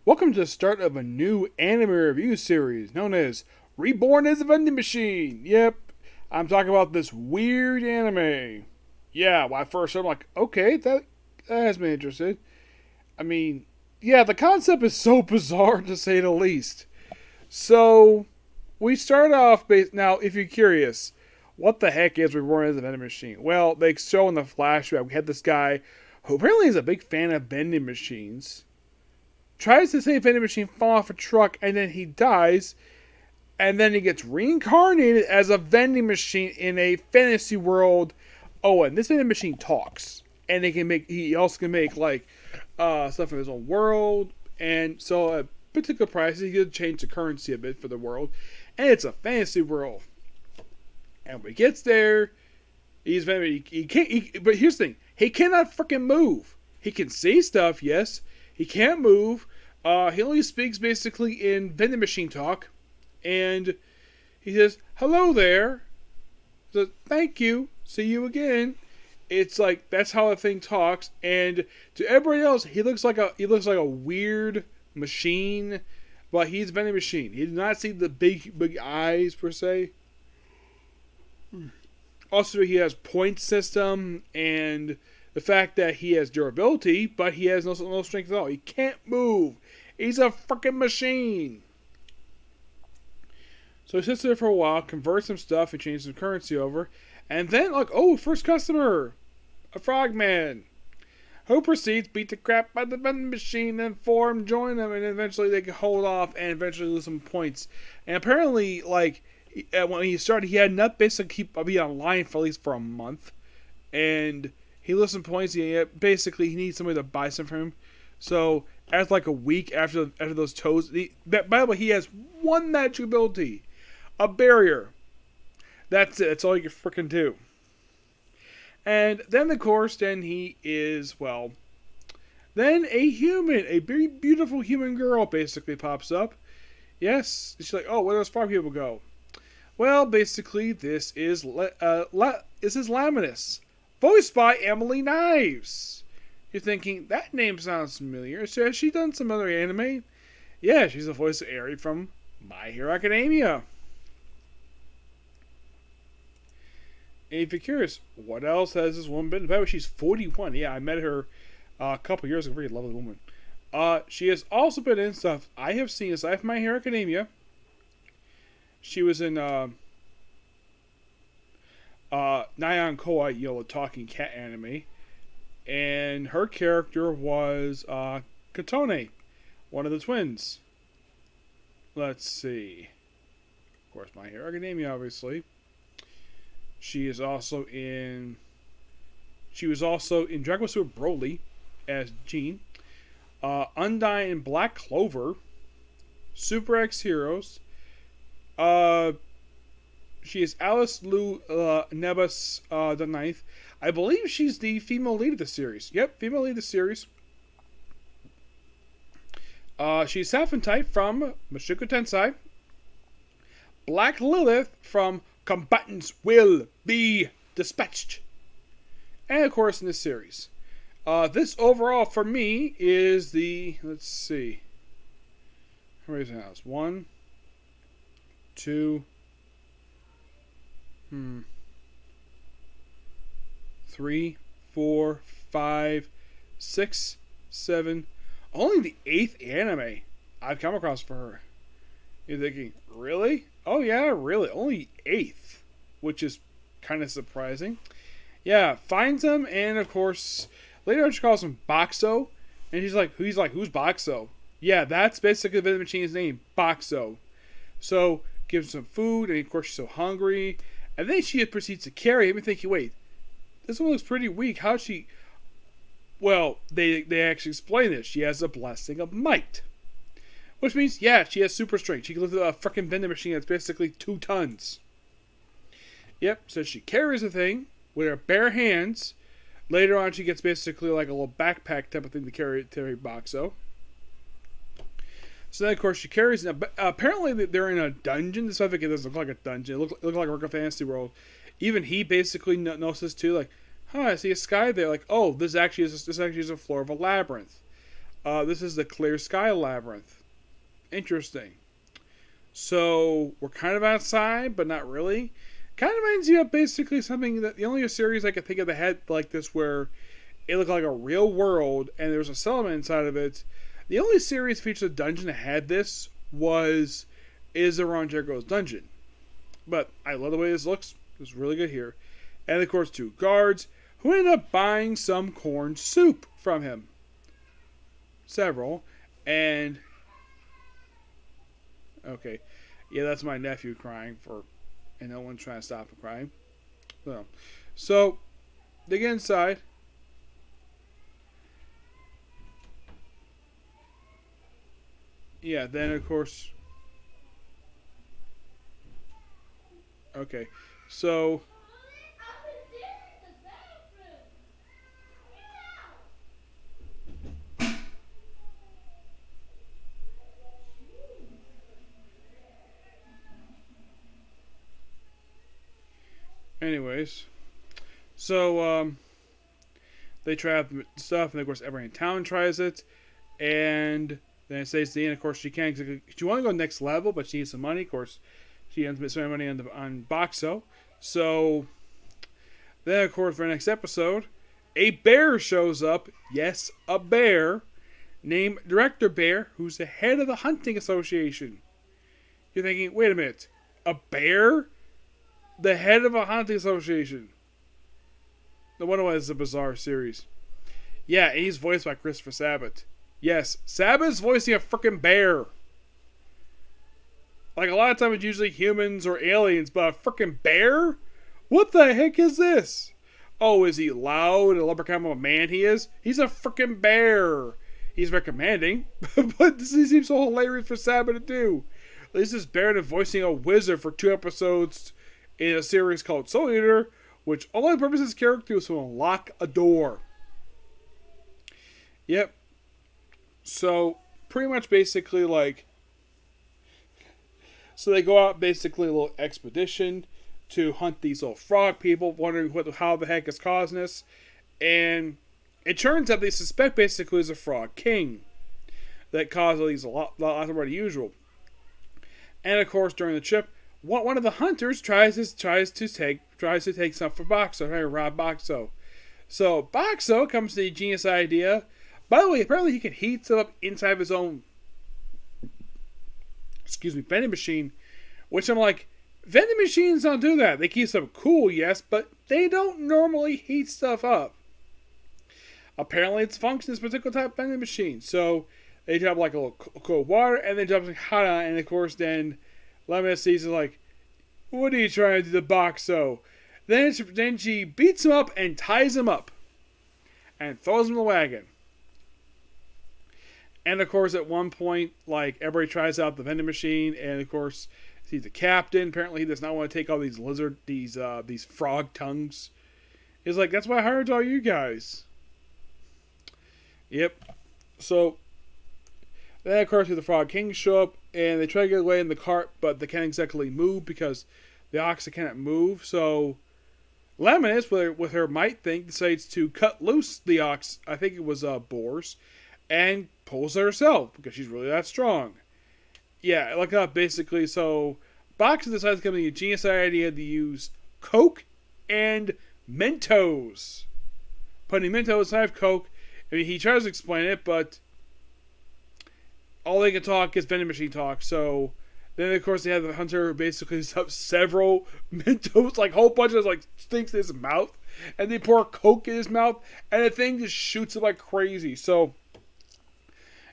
Welcome to the start of a new anime review series known as Reborn as a Vending Machine. Yep, I'm talking about this weird anime. Yeah, when I first heard, I'm like, okay, that has me interested. I mean, yeah, the concept is so bizarre to say the least. So, we start off now. If you're curious, what the heck is Reborn as a Vending Machine? Well, they show in the flashback we had this guy who apparently is a big fan of vending machines. Tries to save vending machine, fall off a truck, and then he dies. And then he gets reincarnated as a vending machine in a fantasy world. Oh, and this vending machine talks, and he also can make like stuff in his own world. And so at particular prices, he can change the currency a bit for the world, and it's a fantasy world. And when he gets there, he can't. But here's the thing: he cannot freaking move. He can say stuff, yes. He can't move. He only speaks basically in vending machine talk. And he says, "Hello there." He says, "Thank you. See you again." It's like that's how the thing talks. And to everybody else, he looks like a weird machine, but he's a vending machine. He does not see the big eyes per se. Also, he has point system and the fact that he has durability, but he has no strength at all. He can't move. He's a freaking machine. So he sits there for a while, converts some stuff, and changes some currency over. And then, like, oh, first customer, a frogman, who proceeds to beat the crap out of the vending machine, then form, join them, and eventually they can hold off and eventually lose some points. And apparently, like, when he started, he had enough basically be online for at least for a month. And he lost some points. Basically, he needs somebody to buy some from him. So, after like a week after those toes, by the way, he has one magic ability, a barrier. That's it. That's all you can freaking do. And then, of course, then he is then a human, a very beautiful human girl, basically pops up. Yes, she's like, oh, where do those frog people go? Well, basically, this is Laminus, voiced by Emily Knives. You're thinking, that name sounds familiar. So has she done some other anime? Yeah, she's the voice of Eri from My Hero Academia. And if you're curious, what else has this woman been? By the way, she's 41. Yeah, I met her a couple years ago. Very lovely woman. She has also been in stuff I have seen aside from My Hero Academia. She was in Nyan Koi, the talking cat anime. And her character was Katone, one of the twins. Let's see. Of course, My Hero Academia, obviously. She was also in Dragon Ball Super Broly as Jean. Undyne and Black Clover. Super X Heroes. She is Alice Lou Nebus the Ninth. I believe she's the female lead of the series. Yep, female lead of the series. She's Sapphire Type from Mushoku Tensei. Black Lilith from Combatants Will Be Dispatched. And of course in this series. This overall for me is the, let's see. How many house? 1, 2, 3, 4, 5, 6, 7. Only the 8th anime I've come across for her. You're thinking, really? Oh yeah, really. Only 8th. Which is kind of surprising. Yeah, finds him, and of course, later on she calls him Boxo. And he's like, who's Boxo? Yeah, that's basically the vending machine's name, Boxo. So, gives him some food, and of course she's so hungry. And then she proceeds to carry him and thinking, wait, this one looks pretty weak. How's she? Well, they actually explain this. She has a blessing of might. Which means, yeah, she has super strength. She can lift a freaking vending machine that's basically 2 tons. Yep, so she carries the thing with her bare hands. Later on, she gets basically like a little backpack type of thing to carry Boxo. So then, of course, she carries it. Apparently, they're in a dungeon. This it doesn't look like a dungeon. It looks like a regular fantasy world. Even he basically notices too, like, I see a sky there. Like, oh, this actually is a floor of a labyrinth. This is the Clear Sky Labyrinth. Interesting. So we're kind of outside, but not really. Kind of reminds you of basically something that the only series I could think of that had like this where it looked like a real world and there was a settlement inside of it. The only series featured a dungeon that had this was Is the Ron Jericho's Dungeon. But I love the way this looks. It's really good here. And of course, 2 guards who ended up buying some corn soup from him. Several. And okay. Yeah, that's my nephew crying and no one's trying to stop him crying. So they get inside. Yeah, then of course. Okay. So anyways, they try out the stuff, and of course everyone in town tries it, and then it says at the end, of course, she can't. She want to go next level, but she needs some money. Of course, she ends up spending money on Boxo. So then, of course, for the next episode, a bear shows up. Yes, a bear named Director Bear, who's the head of the hunting association. You're thinking, wait a minute, a bear? The head of a hunting association. No wonder why it's a bizarre series. Yeah, and he's voiced by Christopher Sabat. Yes, Sabat's voicing a freaking bear. Like, a lot of times it's usually humans or aliens, but a freaking bear? What the heck is this? Oh, is he loud and a leprechaun of a man he is? He's a freaking bear. He's recommending, but this seems so hilarious for Sabat to do. At least this bear is voicing a wizard for 2 episodes in a series called Soul Eater, which only purpose his character is to unlock a door. Yep. So, pretty much basically so they go out basically a little expedition to hunt these little frog people, wondering how the heck is causing this. And it turns out they suspect basically it's a frog king that caused these a lot more than usual. And of course, during the trip, one of the hunters tries to take something for Boxo, trying to rob Boxo. So Boxo comes to the genius idea. By the way, apparently he can heat stuff up inside of his own, vending machine. Which I'm like, vending machines don't do that. They keep stuff cool, yes, but they don't normally heat stuff up. Apparently, it's functions this particular type of vending machine. So they drop like a little cold water, and they drop something hot on it, and of course then Lemon sees it like, what are you trying to do to Boxo? Then she beats him up and ties him up. And throws him in the wagon. And of course at one point, like, everybody tries out the vending machine, and of course, he's the captain. Apparently he does not want to take all these these frog tongues. He's like, that's why I hired all you guys. Yep. So then of course the Frog Kings show up, and they try to get away in the cart, but they can't exactly move because the ox cannot move. So Lemoness, with her might thing, decides to cut loose the ox. I think it was boars, and pulls it herself because she's really that strong. Yeah, look up basically. So Boxer decides to come to the genius idea to use Coke and Mentos. Putting Mentos inside of Coke. I mean, he tries to explain it, but all they can talk is vending machine talk. So then, of course, they have the hunter basically up several Mentos, like a whole bunch of like stinks in his mouth, and they pour Coke in his mouth, and the thing just shoots him like crazy. So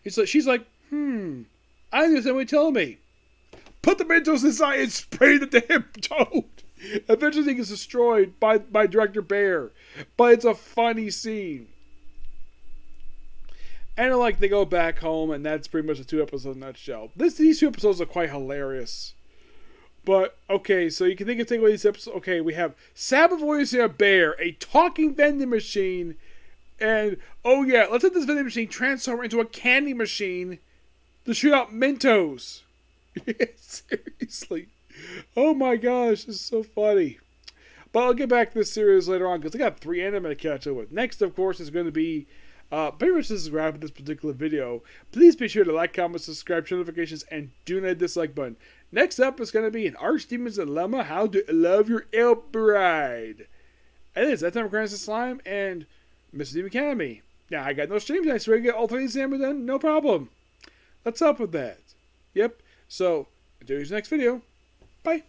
she's like, I understand what you're telling me. Put the Mentos inside and spray the damn toad. Eventually, he gets destroyed by Director Bear, but it's a funny scene. And like they go back home, and that's pretty much the 2 episodes in a nutshell. These 2 episodes are quite hilarious. But okay, so you can take away these episodes. Okay, we have Sabbath voicing a bear, a talking vending machine, and oh yeah, let's let this vending machine transform into a candy machine to shoot out Mentos. Seriously, oh my gosh, this is so funny. But I'll get back to this series later on because I got 3 anime to catch up with. Next, of course, is going to be Pretty much this is wrap this particular video. Please be sure to like, comment, subscribe, turn notifications, and do not hit the dislike button. Next up is going to be an Archdemon's Dilemma, How to Love Your Elf Bride. And it is that time for Grandson Slime and Mr. Demon Academy. Now, I got no stream tonight, so we can get all 3 exams done, no problem. Let's up with that. Yep. So, until the next video, bye.